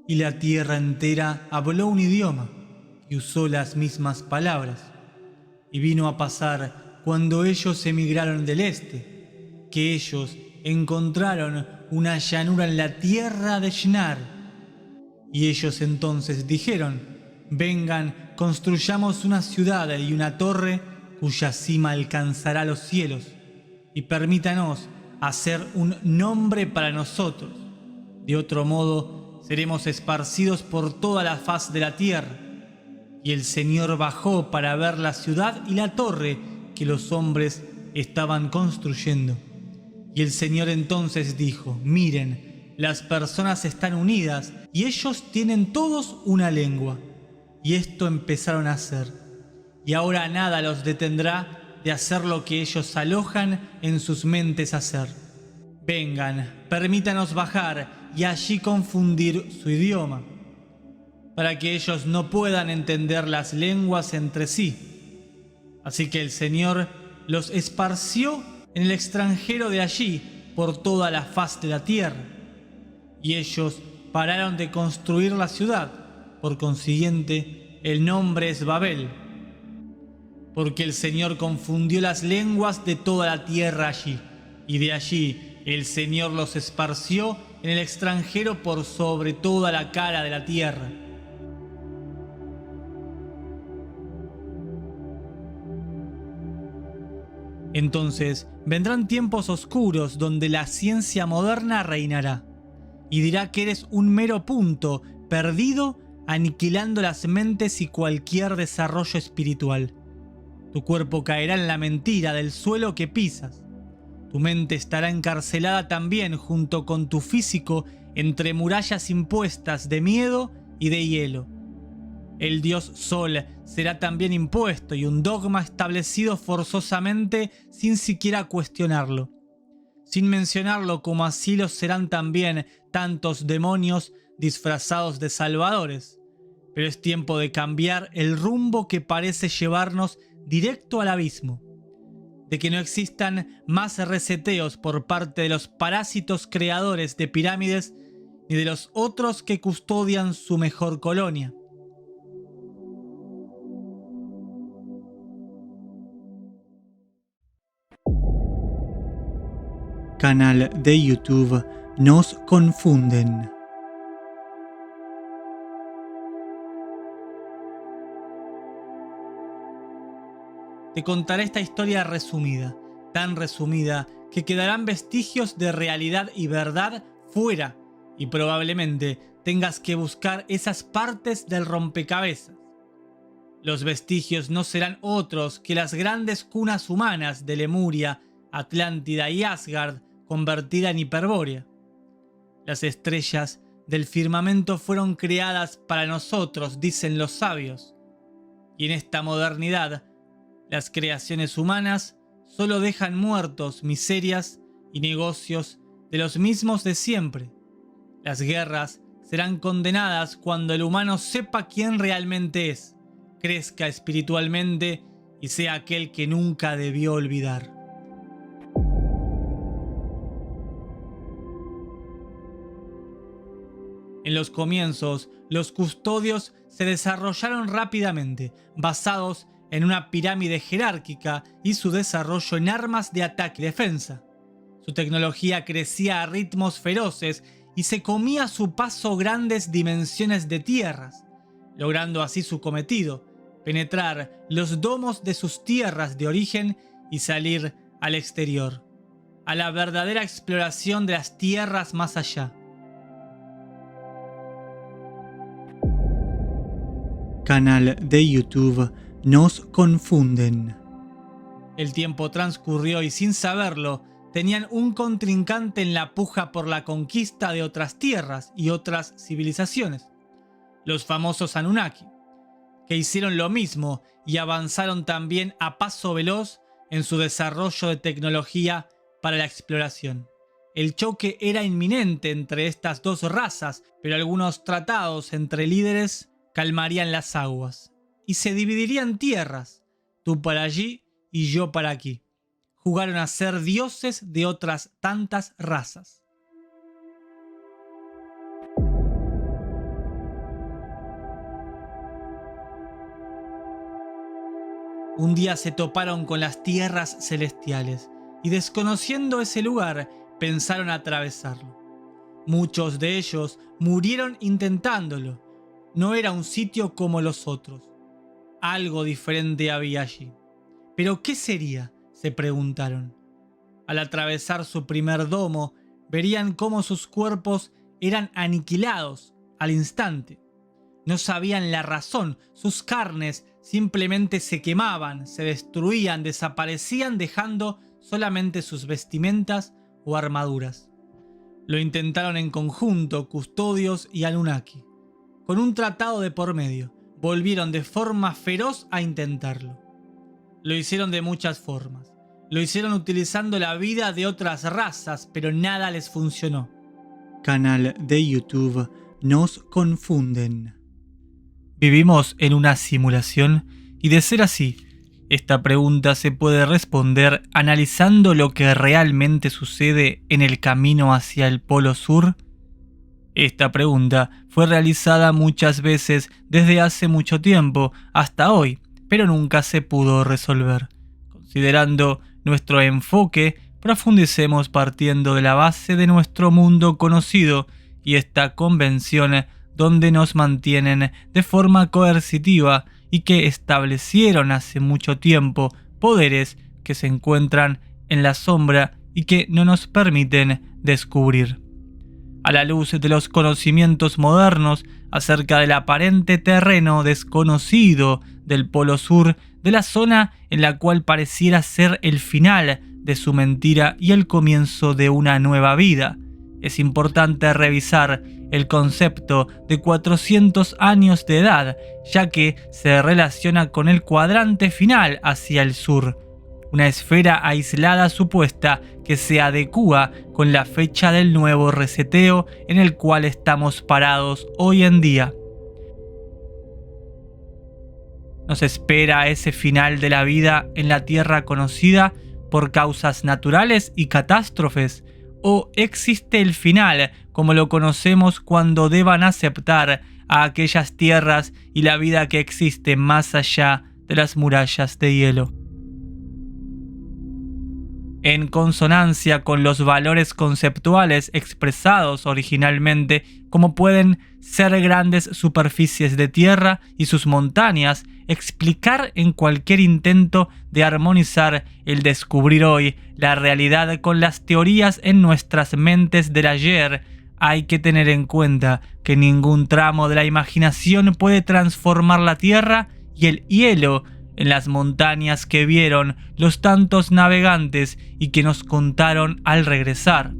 y la tierra entera habló un idioma y usó las mismas palabras. Y vino a pasar cuando ellos emigraron del este, que ellos encontraron una llanura en la tierra de Shinar. Y ellos entonces dijeron: vengan, construyamos una ciudad y una torre cuya cima alcanzará los cielos, y permítanos hacer un nombre para nosotros. De otro modo, seremos esparcidos por toda la faz de la tierra. Y el Señor bajó para ver la ciudad y la torre que los hombres estaban construyendo. Y el Señor entonces dijo: miren, las personas están unidas y ellos tienen todos una lengua. Y esto empezaron a hacer. Y ahora nada los detendrá de hacer lo que ellos alojan en sus mentes hacer. Vengan, permítanos bajar y allí confundir su idioma, para que ellos no puedan entender las lenguas entre sí. Así que el Señor los esparció en el extranjero de allí por toda la faz de la tierra. Y ellos pararon de construir la ciudad. Por consiguiente, el nombre es Babel, porque el Señor confundió las lenguas de toda la tierra allí. Y de allí el Señor los esparció en el extranjero por sobre toda la cara de la tierra. Entonces vendrán tiempos oscuros donde la ciencia moderna reinará y dirá que eres un mero punto perdido, aniquilando las mentes y cualquier desarrollo espiritual. Tu cuerpo caerá en la mentira del suelo que pisas. Tu mente estará encarcelada también junto con tu físico entre murallas impuestas de miedo y de hielo. El dios Sol será también impuesto y un dogma establecido forzosamente sin siquiera cuestionarlo. Sin mencionarlo, como así lo serán también tantos demonios disfrazados de salvadores. Pero es tiempo de cambiar el rumbo que parece llevarnos directo al abismo. De que no existan más reseteos por parte de los parásitos creadores de pirámides ni de los otros que custodian su mejor colonia. Canal de YouTube Nos Confunden. Te contaré esta historia resumida, tan resumida que quedarán vestigios de realidad y verdad fuera, y probablemente tengas que buscar esas partes del rompecabezas. Los vestigios no serán otros que las grandes cunas humanas de Lemuria, Atlántida y Asgard convertida en Hiperbórea. Las estrellas del firmamento fueron creadas para nosotros, dicen los sabios, y en esta modernidad las creaciones humanas solo dejan muertos miserias y negocios de los mismos de siempre. Las guerras serán condenadas cuando el humano sepa quién realmente es, crezca espiritualmente y sea aquel que nunca debió olvidar. En los comienzos, los custodios se desarrollaron rápidamente, basados en una pirámide jerárquica y su desarrollo en armas de ataque y defensa. Su tecnología crecía a ritmos feroces y se comía a su paso grandes dimensiones de tierras, logrando así su cometido: penetrar los domos de sus tierras de origen y salir al exterior, a la verdadera exploración de las tierras más allá. Canal de YouTube Nos Confunden. El tiempo transcurrió y sin saberlo, tenían un contrincante en la puja por la conquista de otras tierras y otras civilizaciones, los famosos Anunnaki, que hicieron lo mismo y avanzaron también a paso veloz en su desarrollo de tecnología para la exploración. El choque era inminente entre estas dos razas, pero algunos tratados entre líderes calmarían las aguas y se dividirían tierras, tú para allí y yo para aquí. Jugaron a ser dioses de otras tantas razas. un día se toparon con las tierras celestiales y, desconociendo ese lugar, pensaron atravesarlo. Muchos de ellos murieron intentándolo. No era un sitio como los otros. Algo diferente había allí. ¿Pero qué sería?, se preguntaron. Al atravesar su primer domo, verían cómo sus cuerpos eran aniquilados al instante. No sabían la razón, sus carnes simplemente se quemaban, se destruían, desaparecían, dejando solamente sus vestimentas o armaduras. Lo intentaron en conjunto, Custodios y Anunnaki. Con un tratado de por medio, volvieron de forma feroz a intentarlo. Lo hicieron de muchas formas. Lo hicieron utilizando la vida de otras razas, pero nada les funcionó. Canal de YouTube Nos Confunden. ¿Vivimos en una simulación? Y de ser así, esta pregunta se puede responder analizando lo que realmente sucede en el camino hacia el Polo Sur. Esta pregunta fue realizada muchas veces desde hace mucho tiempo hasta hoy, pero nunca se pudo resolver. Considerando nuestro enfoque, profundicemos partiendo de la base de nuestro mundo conocido y esta convención donde nos mantienen de forma coercitiva y que establecieron hace mucho tiempo poderes que se encuentran en la sombra y que no nos permiten descubrir. A la luz de los conocimientos modernos acerca del aparente terreno desconocido del Polo Sur, de la zona en la cual pareciera ser el final de su mentira y el comienzo de una nueva vida, es importante revisar el concepto de 400 años de edad, ya que se relaciona con el cuadrante final hacia el sur, una esfera aislada supuesta que se adecúa con la fecha del nuevo reseteo en el cual estamos parados hoy en día. Nos espera ese final de la vida en la Tierra conocida por causas naturales y catástrofes, ¿o existe el final como lo conocemos cuando deban aceptar a aquellas tierras y la vida que existe más allá de las murallas de hielo? En consonancia con los valores conceptuales expresados originalmente, como pueden ser grandes superficies de tierra y sus montañas, explicar en cualquier intento de armonizar el descubrir hoy la realidad con las teorías en nuestras mentes del ayer, hay que tener en cuenta que ningún tramo de la imaginación puede transformar la tierra y el hielo en las montañas que vieron los tantos navegantes y que nos contaron al regresar.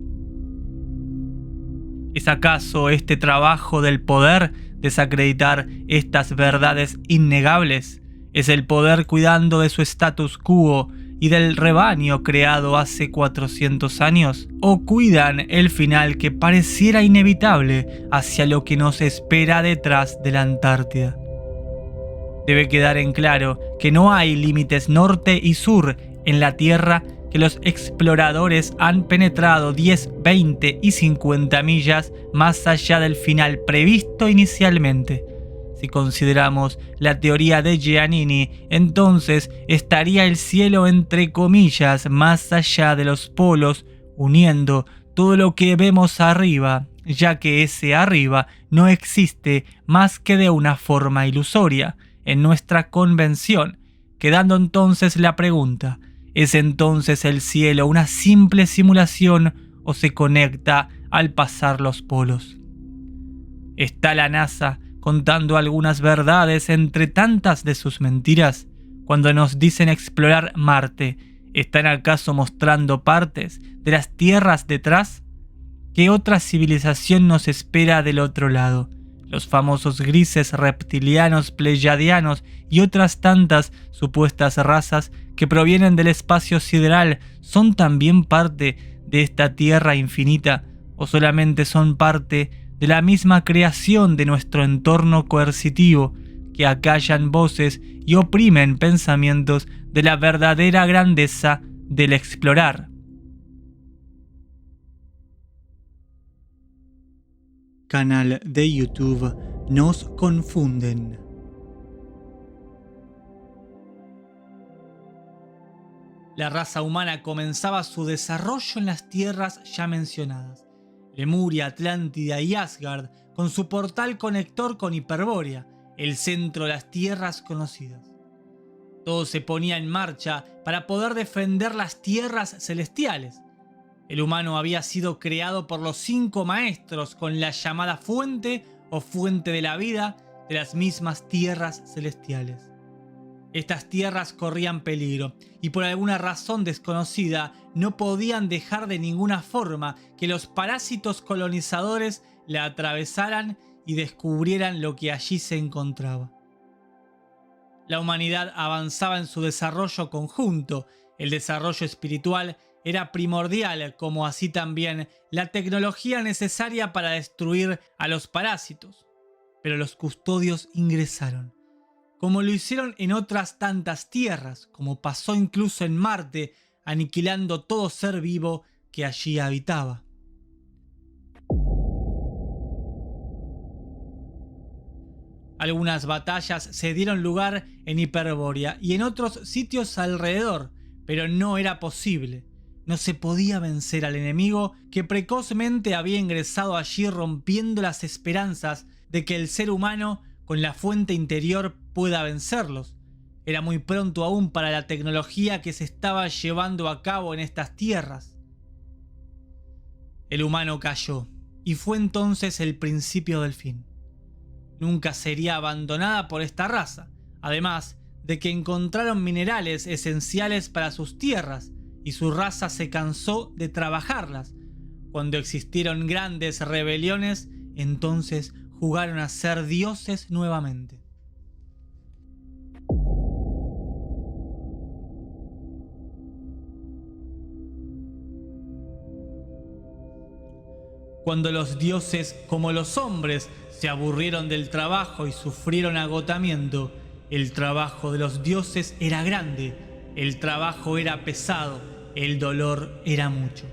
¿Es acaso este trabajo del poder desacreditar estas verdades innegables? ¿Es el poder cuidando de su status quo y del rebaño creado hace 400 años? ¿O cuidan el final que pareciera inevitable hacia lo que nos espera detrás de la Antártida? Debe quedar en claro que no hay límites norte y sur en la Tierra, que los exploradores han penetrado 10, 20 y 50 millas más allá del final previsto inicialmente. Si consideramos la teoría de Giannini, entonces estaría el cielo entre comillas más allá de los polos, uniendo todo lo que vemos arriba, ya que ese arriba no existe más que de una forma ilusoria en nuestra convención, quedando entonces la pregunta: ¿es entonces el cielo una simple simulación o se conecta al pasar los polos? ¿Está la NASA contando algunas verdades entre tantas de sus mentiras? Cuando nos dicen explorar Marte, ¿están acaso mostrando partes de las tierras detrás? ¿Qué otra civilización nos espera del otro lado? Los famosos grises reptilianos, pleyadianos y otras tantas supuestas razas que provienen del espacio sideral son también parte de esta tierra infinita, o solamente son parte de la misma creación de nuestro entorno coercitivo, que acallan voces y oprimen pensamientos de la verdadera grandeza del explorar. Canal de YouTube Nos Confunden. La raza humana comenzaba su desarrollo en las tierras ya mencionadas: Lemuria, Atlántida y Asgard, con su portal conector con Hiperbórea, el centro de las tierras conocidas. Todo se ponía en marcha para poder defender las tierras celestiales. El humano había sido creado por los 5 maestros con la llamada fuente o fuente de la vida de las mismas tierras celestiales. Estas tierras corrían peligro y por alguna razón desconocida no podían dejar de ninguna forma que los parásitos colonizadores la atravesaran y descubrieran lo que allí se encontraba. La humanidad avanzaba en su desarrollo conjunto. El desarrollo espiritual era primordial, como así también la tecnología necesaria para destruir a los parásitos. Pero los custodios ingresaron, como lo hicieron en otras tantas tierras, como pasó incluso en Marte, aniquilando todo ser vivo que allí habitaba. Algunas batallas se dieron lugar en Hiperbórea y en otros sitios alrededor, pero no era posible. No se podía vencer al enemigo que precozmente había ingresado allí, rompiendo las esperanzas de que el ser humano con la fuente interior pueda vencerlos. Era muy pronto aún para la tecnología que se estaba llevando a cabo en estas tierras. El humano cayó, y fue entonces el principio del fin. Nunca sería abandonada por esta raza, además de que encontraron minerales esenciales para sus tierras, y su raza se cansó de trabajarlas. Cuando existieron grandes rebeliones, entonces jugaron a ser dioses nuevamente. Cuando los dioses, como los hombres, se aburrieron del trabajo y sufrieron agotamiento, el trabajo de los dioses era grande, el trabajo era pesado, el dolor era mucho.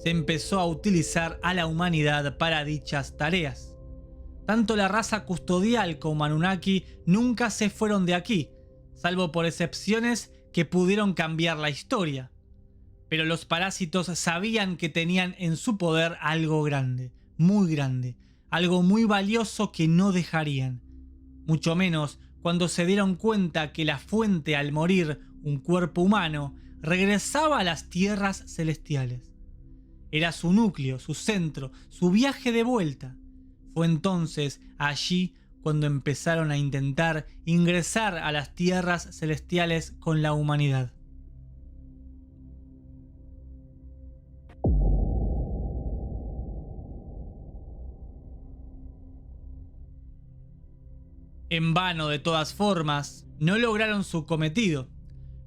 Se empezó a utilizar a la humanidad para dichas tareas. Tanto la raza custodial como Anunnaki nunca se fueron de aquí, salvo por excepciones que pudieron cambiar la historia. Pero los parásitos sabían que tenían en su poder algo grande, algo muy valioso que no dejarían. Mucho menos cuando se dieron cuenta que la fuente, al morir un cuerpo humano, regresaba a las tierras celestiales. Era su núcleo, su centro, su viaje de vuelta. Fue entonces allí cuando empezaron a intentar ingresar a las tierras celestiales con la humanidad. En vano, de todas formas, no lograron su cometido.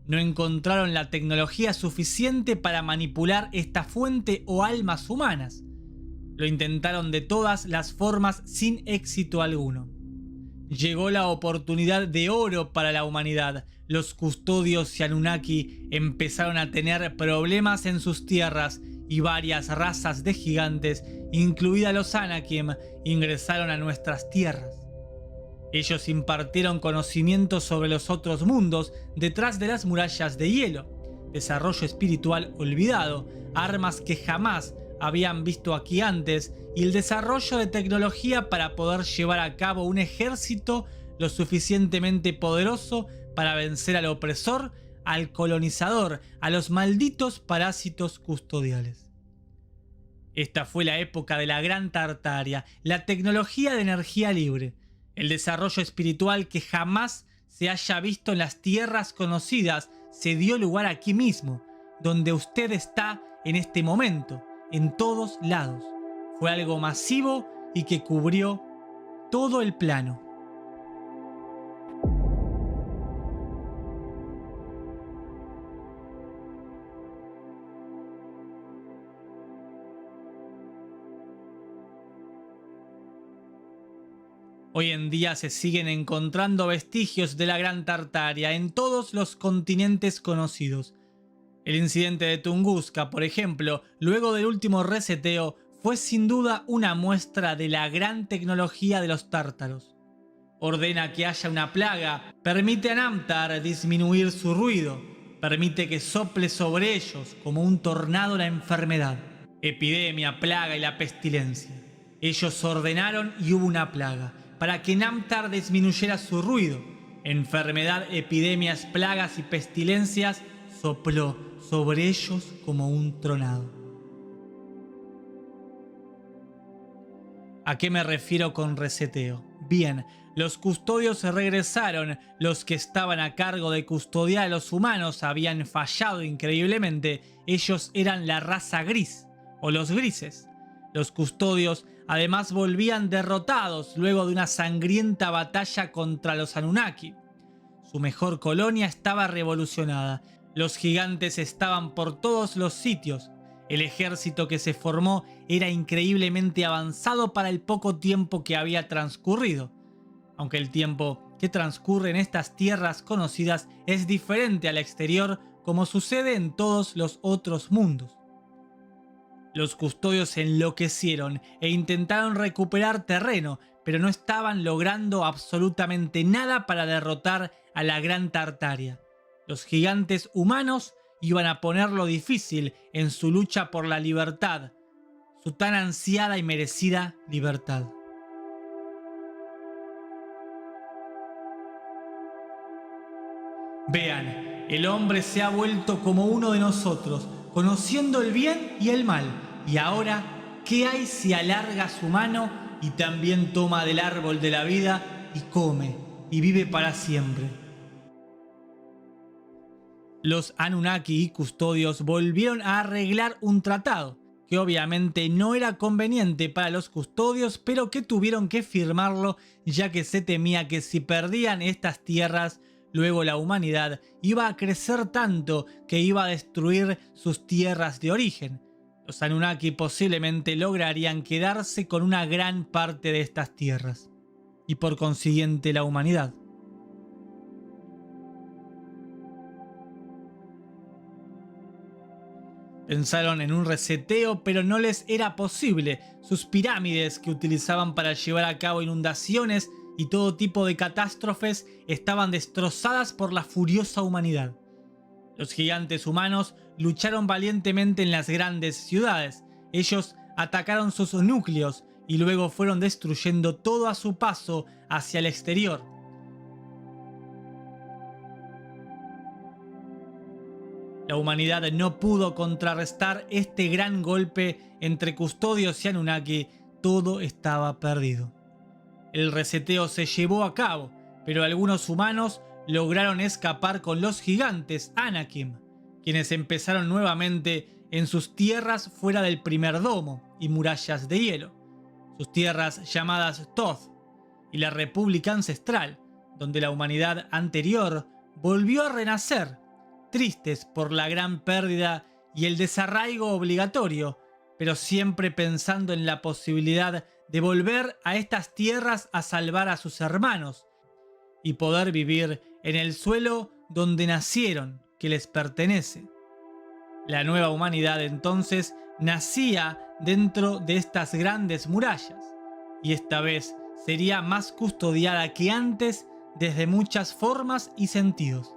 No encontraron la tecnología suficiente para manipular esta fuente o almas humanas. Lo intentaron de todas las formas sin éxito alguno. Llegó la oportunidad de oro para la humanidad. Los custodios y Anunnaki empezaron a tener problemas en sus tierras y varias razas de gigantes, incluida los Anakim, ingresaron a nuestras tierras. Ellos impartieron conocimiento sobre los otros mundos detrás de las murallas de hielo, desarrollo espiritual olvidado, armas que jamás habían visto aquí antes y el desarrollo de tecnología para poder llevar a cabo un ejército lo suficientemente poderoso para vencer al opresor, al colonizador, a los malditos parásitos custodiales. Esta fue la época de la Gran Tartaria, la tecnología de energía libre, el desarrollo espiritual que jamás se haya visto en las tierras conocidas se dio lugar aquí mismo, donde usted está en este momento, en todos lados. Fue algo masivo y que cubrió todo el plano. Hoy en día se siguen encontrando vestigios de la Gran Tartaria en todos los continentes conocidos. El incidente de Tunguska, por ejemplo, luego del último reseteo, fue sin duda una muestra de la gran tecnología de los tártaros. Ordena que haya una plaga, permite a Namtar disminuir su ruido, permite que sople sobre ellos como un tornado la enfermedad, epidemia, plaga y la pestilencia. Ellos ordenaron y hubo una plaga, para que Namtar disminuyera su ruido. Enfermedad, epidemias, plagas y pestilencias sopló sobre ellos como un tronado. ¿A qué me refiero con reseteo? Bien, los custodios regresaron, los que estaban a cargo de custodiar a los humanos habían fallado increíblemente, ellos eran la raza gris, o los grises. Los custodios además volvían derrotados luego de una sangrienta batalla contra los Anunnaki. Su mejor colonia estaba revolucionada, los gigantes estaban por todos los sitios. El ejército que se formó era increíblemente avanzado para el poco tiempo que había transcurrido. Aunque el tiempo que transcurre en estas tierras conocidas es diferente al exterior, como sucede en todos los otros mundos. Los custodios enloquecieron e intentaron recuperar terreno, pero no estaban logrando absolutamente nada para derrotar a la Gran Tartaria. Los gigantes humanos iban a ponerlo difícil en su lucha por la libertad, su tan ansiada y merecida libertad. Vean, el hombre se ha vuelto como uno de nosotros, conociendo el bien y el mal. Y ahora, ¿qué hay si alarga su mano y también toma del árbol de la vida y come y vive para siempre? Los Anunnaki y custodios volvieron a arreglar un tratado, que obviamente no era conveniente para los custodios, pero que tuvieron que firmarlo ya que se temía que si perdían estas tierras, luego la humanidad iba a crecer tanto que iba a destruir sus tierras de origen. Los Anunnaki posiblemente lograrían quedarse con una gran parte de estas tierras, y por consiguiente la humanidad. Pensaron en un reseteo, pero no les era posible. Sus pirámides que utilizaban para llevar a cabo inundaciones y todo tipo de catástrofes estaban destrozadas por la furiosa humanidad. Los gigantes humanos lucharon valientemente en las grandes ciudades. Ellos atacaron sus núcleos y luego fueron destruyendo todo a su paso hacia el exterior. La humanidad no pudo contrarrestar este gran golpe entre custodios y Anunnaki. Todo estaba perdido. El reseteo se llevó a cabo, pero algunos humanos lograron escapar con los gigantes Anakim, quienes empezaron nuevamente en sus tierras fuera del primer domo y murallas de hielo, sus tierras llamadas Thoth y la República Ancestral, donde la humanidad anterior volvió a renacer, tristes por la gran pérdida y el desarraigo obligatorio, pero siempre pensando en la posibilidad de volver a estas tierras a salvar a sus hermanos y poder vivir en el suelo donde nacieron, que les pertenece. La nueva humanidad entonces nacía dentro de estas grandes murallas, y esta vez sería más custodiada que antes desde muchas formas y sentidos.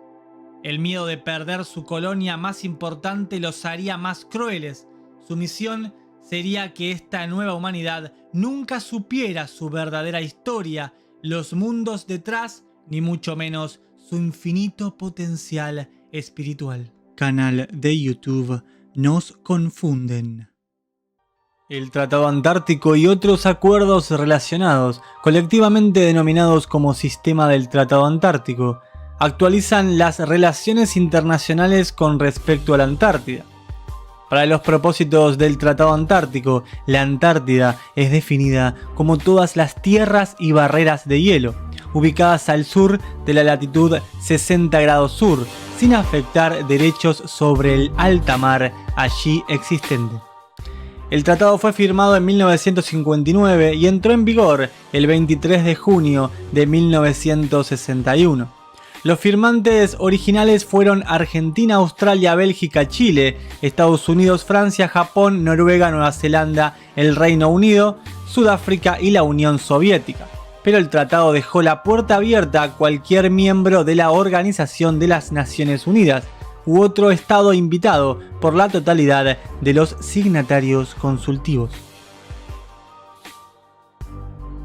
El miedo de perder su colonia más importante los haría más crueles. Su misión sería que esta nueva humanidad nunca supiera su verdadera historia, los mundos detrás, ni mucho menos su infinito potencial espiritual. Canal de YouTube Nos Confunden. El Tratado Antártico y otros acuerdos relacionados, colectivamente denominados como Sistema del Tratado Antártico, actualizan las relaciones internacionales con respecto a la Antártida. Para los propósitos del Tratado Antártico, la Antártida es definida como todas las tierras y barreras de hielo, ubicadas al sur de la latitud 60 grados sur, sin afectar derechos sobre el alta mar allí existente. El tratado fue firmado en 1959 y entró en vigor el 23 de junio de 1961. Los firmantes originales fueron Argentina, Australia, Bélgica, Chile, Estados Unidos, Francia, Japón, Noruega, Nueva Zelanda, el Reino Unido, Sudáfrica y la Unión Soviética. Pero el tratado dejó la puerta abierta a cualquier miembro de la Organización de las Naciones Unidas, u otro estado invitado por la totalidad de los signatarios consultivos.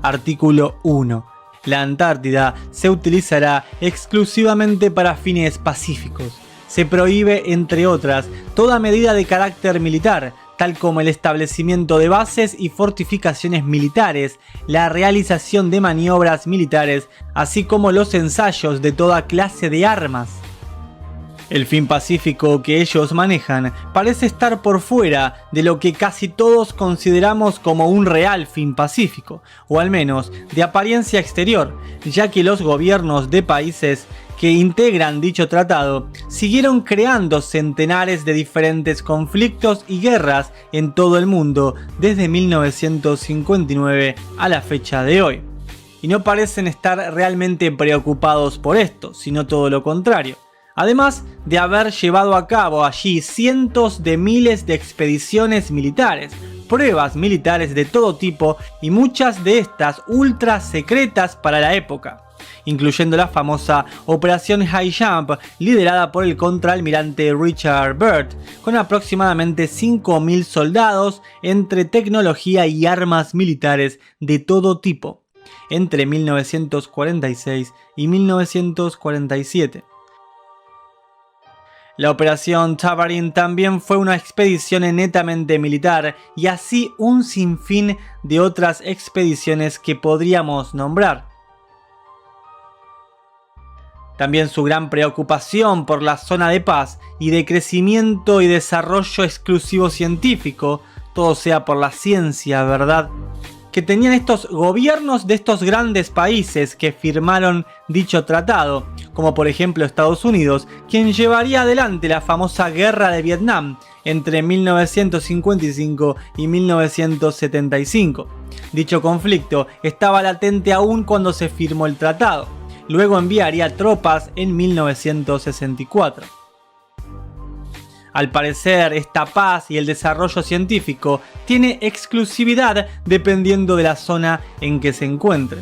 Artículo 1. La Antártida se utilizará exclusivamente para fines pacíficos. Se prohíbe, entre otras, toda medida de carácter militar, tal como el establecimiento de bases y fortificaciones militares, la realización de maniobras militares, así como los ensayos de toda clase de armas. El fin pacífico que ellos manejan parece estar por fuera de lo que casi todos consideramos como un real fin pacífico, o al menos de apariencia exterior, ya que los gobiernos de países que integran dicho tratado siguieron creando centenares de diferentes conflictos y guerras en todo el mundo desde 1959 a la fecha de hoy. Y no parecen estar realmente preocupados por esto, sino todo lo contrario. Además de haber llevado a cabo allí cientos de miles de expediciones militares, pruebas militares de todo tipo y muchas de estas ultra secretas para la época, incluyendo la famosa Operación High Jump liderada por el contraalmirante Richard Byrd, con aproximadamente 5.000 soldados entre tecnología y armas militares de todo tipo, entre 1946 y 1947. La Operación Tabarin también fue una expedición netamente militar y así un sinfín de otras expediciones que podríamos nombrar. También su gran preocupación por la zona de paz y de crecimiento y desarrollo exclusivo científico, todo sea por la ciencia, ¿verdad?, que tenían estos gobiernos de estos grandes países que firmaron dicho tratado, como por ejemplo Estados Unidos, quien llevaría adelante la famosa Guerra de Vietnam entre 1955 y 1975. Dicho conflicto estaba latente aún cuando se firmó el tratado. Luego enviaría tropas en 1964. Al parecer, esta paz y el desarrollo científico tiene exclusividad dependiendo de la zona en que se encuentre.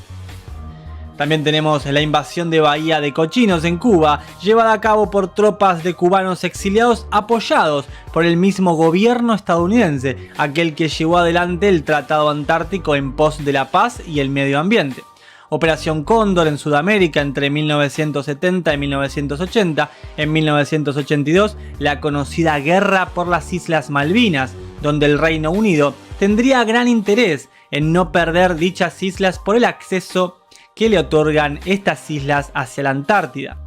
También tenemos la invasión de Bahía de Cochinos en Cuba, llevada a cabo por tropas de cubanos exiliados apoyados por el mismo gobierno estadounidense, aquel que llevó adelante el Tratado Antártico en pos de la paz y el medio ambiente. Operación Cóndor en Sudamérica entre 1970 y 1980, en 1982 la conocida Guerra por las Islas Malvinas, donde el Reino Unido tendría gran interés en no perder dichas islas por el acceso que le otorgan estas islas hacia la Antártida.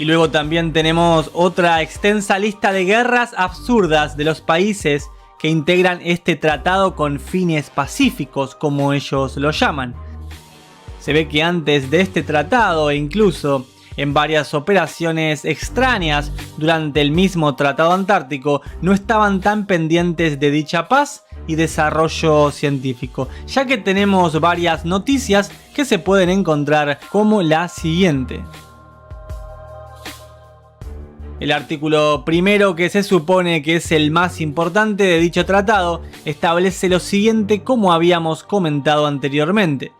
Y luego también tenemos otra extensa lista de guerras absurdas de los países que integran este tratado con fines pacíficos, como ellos lo llaman. Se ve que antes de este tratado e incluso en varias operaciones extrañas durante el mismo Tratado Antártico no estaban tan pendientes de dicha paz y desarrollo científico, ya que tenemos varias noticias que se pueden encontrar como la siguiente. El artículo primero, que se supone que es el más importante de dicho tratado, establece lo siguiente como habíamos comentado anteriormente.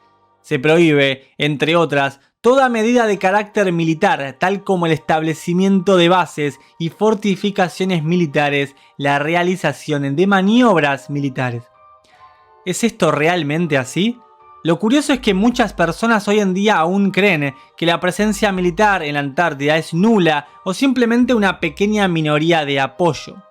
Se prohíbe, entre otras, toda medida de carácter militar, tal como el establecimiento de bases y fortificaciones militares, la realización de maniobras militares. ¿Es esto realmente así? Lo curioso es que muchas personas hoy en día aún creen que la presencia militar en la Antártida es nula o simplemente una pequeña minoría de apoyo.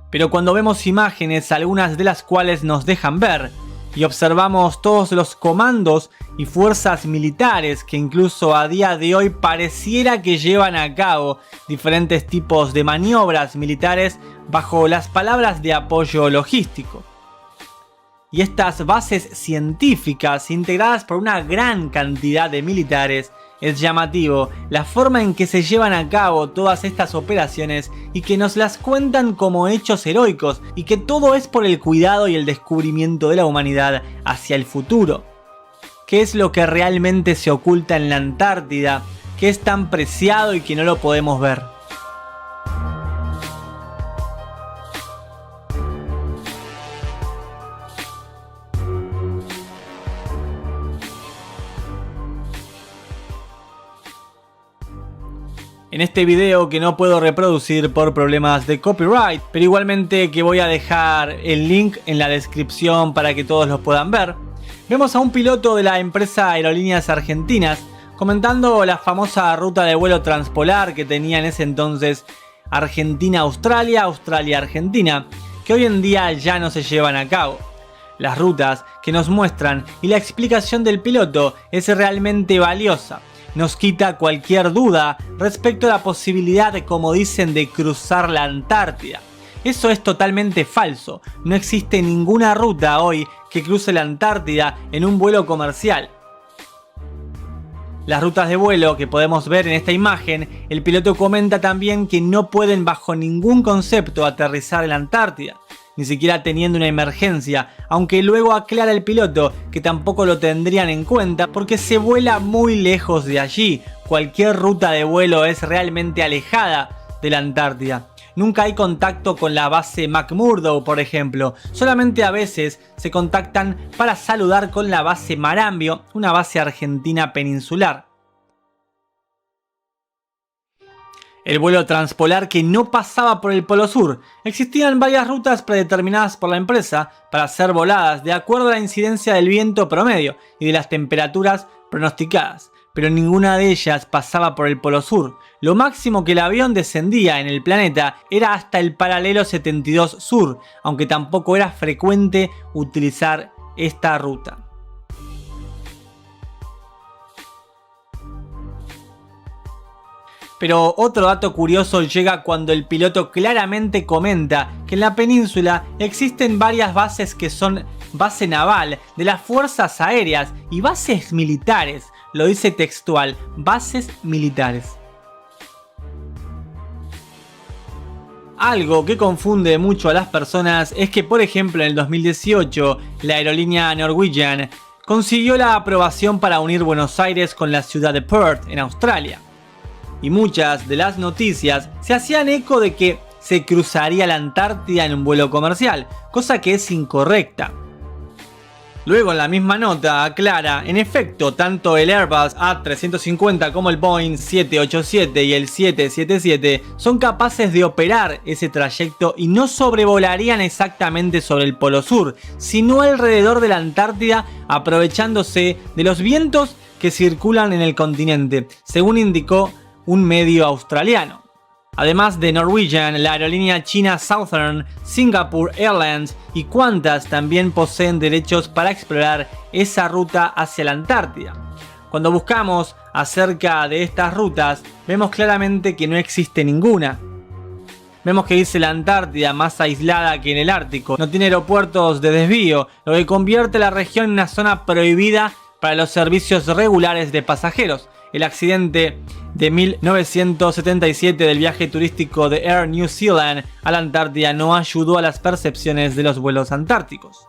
Pero cuando vemos imágenes, algunas de las cuales nos dejan ver, y observamos todos los comandos y fuerzas militares que incluso a día de hoy pareciera que llevan a cabo diferentes tipos de maniobras militares bajo las palabras de apoyo logístico. Y estas bases científicas integradas por una gran cantidad de militares, es llamativo la forma en que se llevan a cabo todas estas operaciones y que nos las cuentan como hechos heroicos y que todo es por el cuidado y el descubrimiento de la humanidad hacia el futuro. ¿Qué es lo que realmente se oculta en la Antártida? ¿Qué es tan preciado y que no lo podemos ver? en este video que no puedo reproducir por problemas de copyright, pero igualmente que voy a dejar el link en la descripción para que todos lo puedan ver. Vemos a un piloto de la empresa Aerolíneas Argentinas comentando la famosa ruta de vuelo transpolar que tenía en ese entonces Argentina-Australia, Australia-Argentina, que hoy en día ya no se llevan a cabo. Las rutas que nos muestran y la explicación del piloto es realmente valiosa. Nos quita cualquier duda respecto a la posibilidad, como dicen, de cruzar la Antártida. Eso es totalmente falso. No existe ninguna ruta hoy que cruce la Antártida en un vuelo comercial. Las rutas de vuelo que podemos ver en esta imagen, el piloto comenta también que no pueden bajo ningún concepto aterrizar en la Antártida, ni siquiera teniendo una emergencia, aunque luego aclara el piloto que tampoco lo tendrían en cuenta porque se vuela muy lejos de allí. Cualquier ruta de vuelo es realmente alejada de la Antártida. Nunca hay contacto con la base McMurdo, por ejemplo. Solamente a veces se contactan para saludar con la base Marambio, una base argentina peninsular. El vuelo transpolar que no pasaba por el Polo Sur. Existían varias rutas predeterminadas por la empresa para ser voladas de acuerdo a la incidencia del viento promedio y de las temperaturas pronosticadas, pero ninguna de ellas pasaba por el Polo Sur. Lo máximo que el avión descendía en el planeta era hasta el paralelo 72 Sur, aunque tampoco era frecuente utilizar esta ruta. Pero otro dato curioso llega cuando el piloto claramente comenta que en la península existen varias bases que son base naval de las fuerzas aéreas y bases militares. Lo dice textual, bases militares. Algo que confunde mucho a las personas es que, por ejemplo, en el 2018 la aerolínea Norwegian consiguió la aprobación para unir Buenos Aires con la ciudad de Perth en Australia. Y muchas de las noticias se hacían eco de que se cruzaría la Antártida en un vuelo comercial, cosa que es incorrecta. Luego en la misma nota aclara, en efecto, tanto el Airbus A350 como el Boeing 787 y el 777 son capaces de operar ese trayecto y no sobrevolarían exactamente sobre el Polo Sur, sino alrededor de la Antártida, aprovechándose de los vientos que circulan en el continente, según indicó un medio australiano. Además de Norwegian, la aerolínea china Southern, Singapore Airlines y Qantas también poseen derechos para explorar esa ruta hacia la Antártida. Cuando buscamos acerca de estas rutas, vemos claramente que no existe ninguna. Vemos que dice la Antártida más aislada que en el Ártico, no tiene aeropuertos de desvío, lo que convierte la región en una zona prohibida para los servicios regulares de pasajeros. El accidente de 1977 del viaje turístico de Air New Zealand a la Antártida no ayudó a las percepciones de los vuelos antárticos.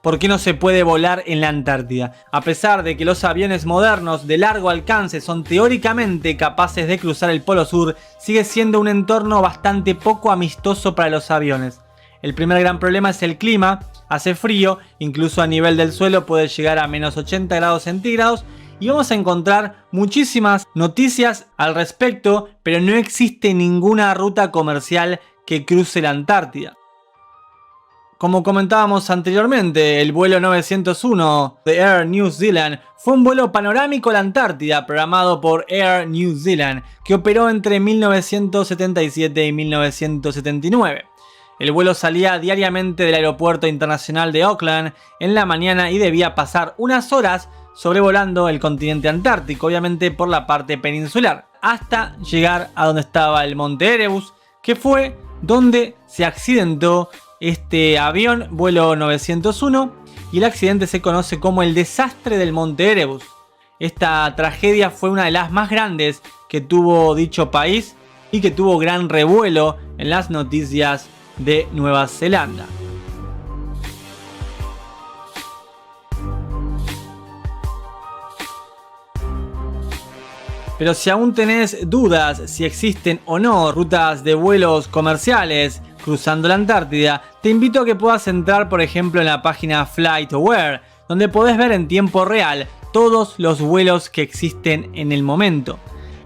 ¿Por qué no se puede volar en la Antártida? A pesar de que los aviones modernos de largo alcance son teóricamente capaces de cruzar el Polo Sur, sigue siendo un entorno bastante poco amistoso para los aviones. El primer gran problema es el clima. Hace frío, incluso a nivel del suelo puede llegar a menos 80 grados centígrados. Y vamos a encontrar muchísimas noticias al respecto, pero no existe ninguna ruta comercial que cruce la Antártida. Como comentábamos anteriormente, el vuelo 901 de Air New Zealand fue un vuelo panorámico a la Antártida programado por Air New Zealand, que operó entre 1977 y 1979. El vuelo salía diariamente del aeropuerto internacional de Auckland en la mañana y debía pasar unas horas sobrevolando el continente antártico, obviamente por la parte peninsular, hasta llegar a donde estaba el Monte Erebus, que fue donde se accidentó este avión, vuelo 901, y el accidente se conoce como el desastre del Monte Erebus. Esta tragedia fue una de las más grandes que tuvo dicho país y que tuvo gran revuelo en las noticias de Nueva Zelanda. Pero si aún tenés dudas si existen o no rutas de vuelos comerciales cruzando la Antártida, te invito a que puedas entrar, por ejemplo, en la página FlightAware, donde podés ver en tiempo real todos los vuelos que existen en el momento.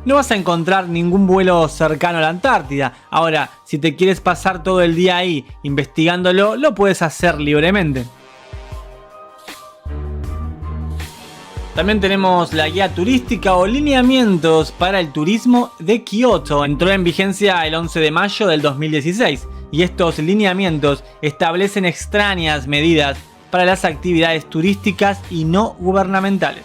no vas a encontrar ningún vuelo cercano a la Antártida. Ahora, si te quieres pasar todo el día ahí investigándolo, lo puedes hacer libremente. También tenemos la guía turística o lineamientos para el turismo de Kioto. Entró en vigencia el 11 de mayo del 2016 y estos lineamientos establecen extrañas medidas para las actividades turísticas y no gubernamentales.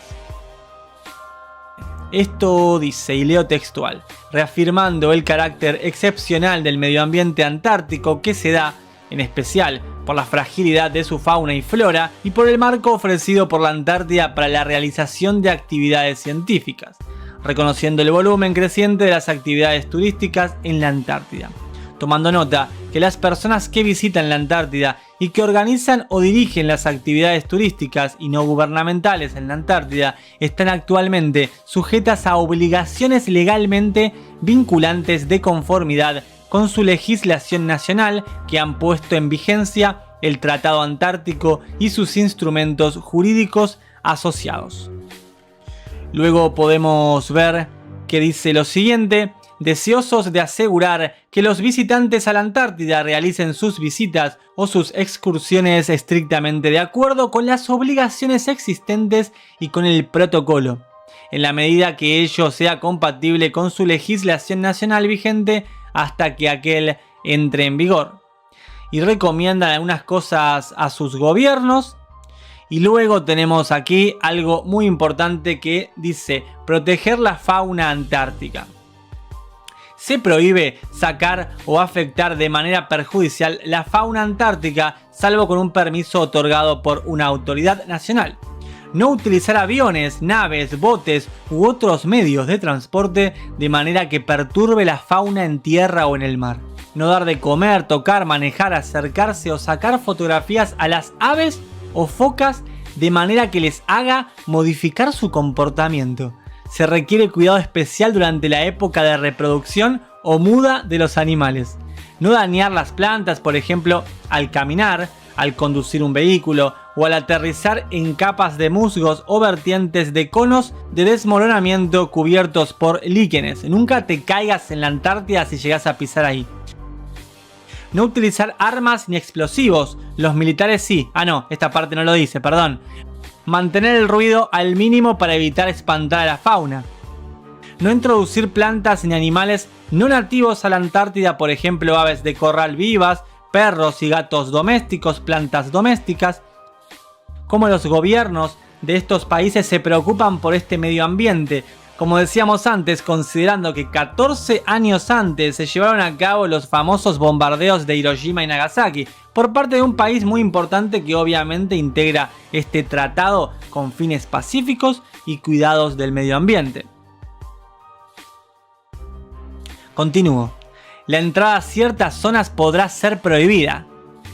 Esto dice, y leo textual, reafirmando el carácter excepcional del medio ambiente antártico que se da, en especial por la fragilidad de su fauna y flora y por el marco ofrecido por la Antártida para la realización de actividades científicas, reconociendo el volumen creciente de las actividades turísticas en la Antártida, tomando nota que las personas que visitan la Antártida y que organizan o dirigen las actividades turísticas y no gubernamentales en la Antártida están actualmente sujetas a obligaciones legalmente vinculantes de conformidad con su legislación nacional que han puesto en vigencia el Tratado Antártico y sus instrumentos jurídicos asociados. Luego podemos ver que dice lo siguiente: deseosos de asegurar que los visitantes a la Antártida realicen sus visitas o sus excursiones estrictamente de acuerdo con las obligaciones existentes y con el protocolo, en la medida que ello sea compatible con su legislación nacional vigente hasta que aquel entre en vigor. Y recomiendan algunas cosas a sus gobiernos. Y luego tenemos aquí algo muy importante que dice proteger la fauna antártica. Se prohíbe sacar o afectar de manera perjudicial la fauna antártica salvo con un permiso otorgado por una autoridad nacional. No utilizar aviones, naves, botes u otros medios de transporte de manera que perturbe la fauna en tierra o en el mar. No dar de comer, tocar, manejar, acercarse o sacar fotografías a las aves o focas de manera que les haga modificar su comportamiento. Se requiere cuidado especial durante la época de reproducción o muda de los animales. No dañar las plantas, por ejemplo, al caminar, al conducir un vehículo o al aterrizar en capas de musgos o vertientes de conos de desmoronamiento cubiertos por líquenes. Nunca te caigas en la Antártida si llegas a pisar ahí. No utilizar armas ni explosivos. Los militares sí. Ah, no, esta parte no lo dice, perdón. Mantener el ruido al mínimo para evitar espantar a la fauna. No introducir plantas ni animales no nativos a la Antártida, por ejemplo, aves de corral vivas, perros y gatos domésticos, plantas domésticas. Como los gobiernos de estos países se preocupan por este medio ambiente. Como decíamos antes, considerando que 14 años antes se llevaron a cabo los famosos bombardeos de Hiroshima y Nagasaki por parte de un país muy importante que obviamente integra este tratado con fines pacíficos y cuidados del medio ambiente. Continúo. La entrada a ciertas zonas podrá ser prohibida,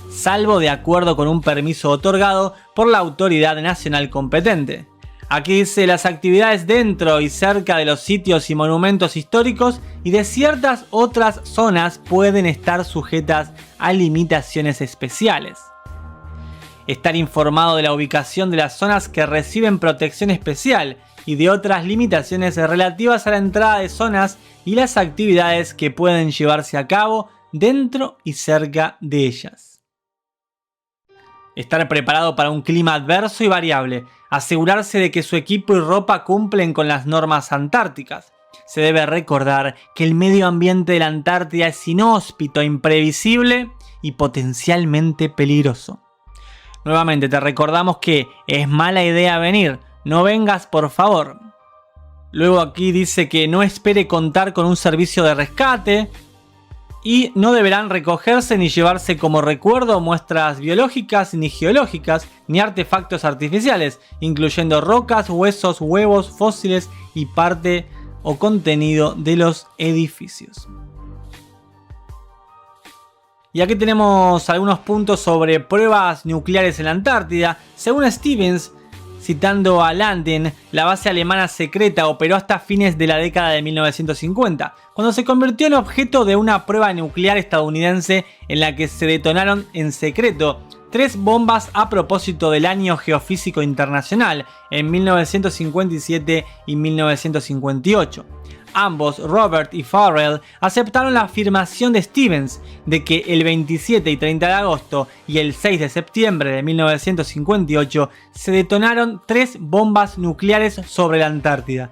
salvo de acuerdo con un permiso otorgado por la autoridad nacional competente. Aquí dice las actividades dentro y cerca de los sitios y monumentos históricos y de ciertas otras zonas pueden estar sujetas a limitaciones especiales. Estar informado de la ubicación de las zonas que reciben protección especial y de otras limitaciones relativas a la entrada de zonas y las actividades que pueden llevarse a cabo dentro y cerca de ellas. Estar preparado para un clima adverso y variable. Asegurarse de que su equipo y ropa cumplen con las normas antárticas. Se debe recordar que el medio ambiente de la Antártida es inhóspito, imprevisible y potencialmente peligroso. Nuevamente te recordamos que es mala idea venir. No vengas, por favor. Luego aquí dice que no espere contar con un servicio de rescate. Y no deberán recogerse ni llevarse como recuerdo muestras biológicas ni geológicas ni artefactos artificiales, incluyendo rocas, huesos, huevos, fósiles y parte o contenido de los edificios. Y aquí tenemos algunos puntos sobre pruebas nucleares en la Antártida. Según Stevens, citando a Landin, la base alemana secreta operó hasta fines de la década de 1950, cuando se convirtió en objeto de una prueba nuclear estadounidense en la que se detonaron en secreto 3 bombas a propósito del Año Geofísico Internacional en 1957 y 1958. Ambos, Robert y Farrell, aceptaron la afirmación de Stevens de que el 27 y 30 de agosto y el 6 de septiembre de 1958 se detonaron 3 bombas nucleares sobre la Antártida.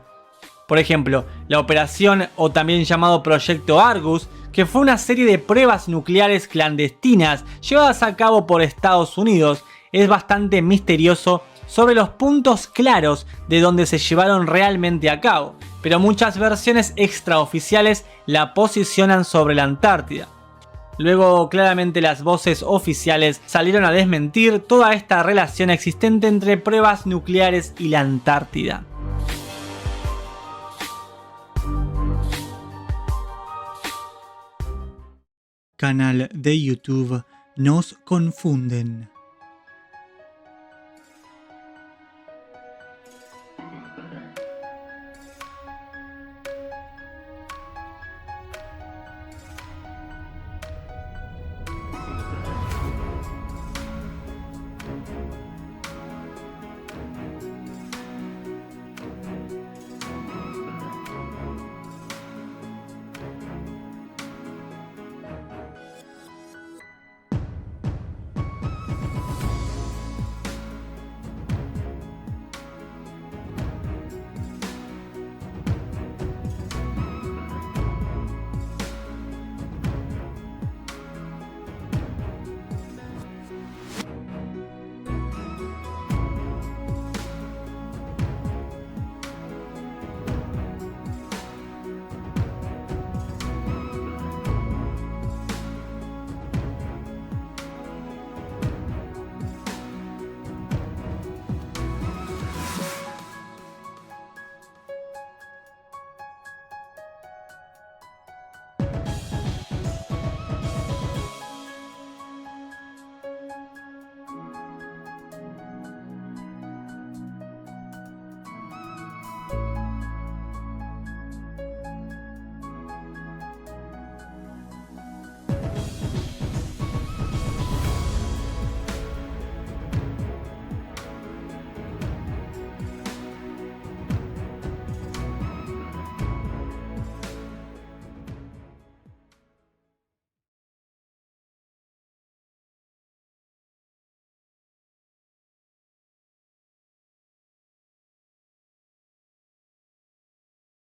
Por ejemplo, la operación, o también llamado Proyecto Argus, que fue una serie de pruebas nucleares clandestinas llevadas a cabo por Estados Unidos, es bastante misterioso sobre los puntos claros de donde se llevaron realmente a cabo, pero muchas versiones extraoficiales la posicionan sobre la Antártida. Luego, claramente las voces oficiales salieron a desmentir toda esta relación existente entre pruebas nucleares y la Antártida. Canal de YouTube Nos Confunden.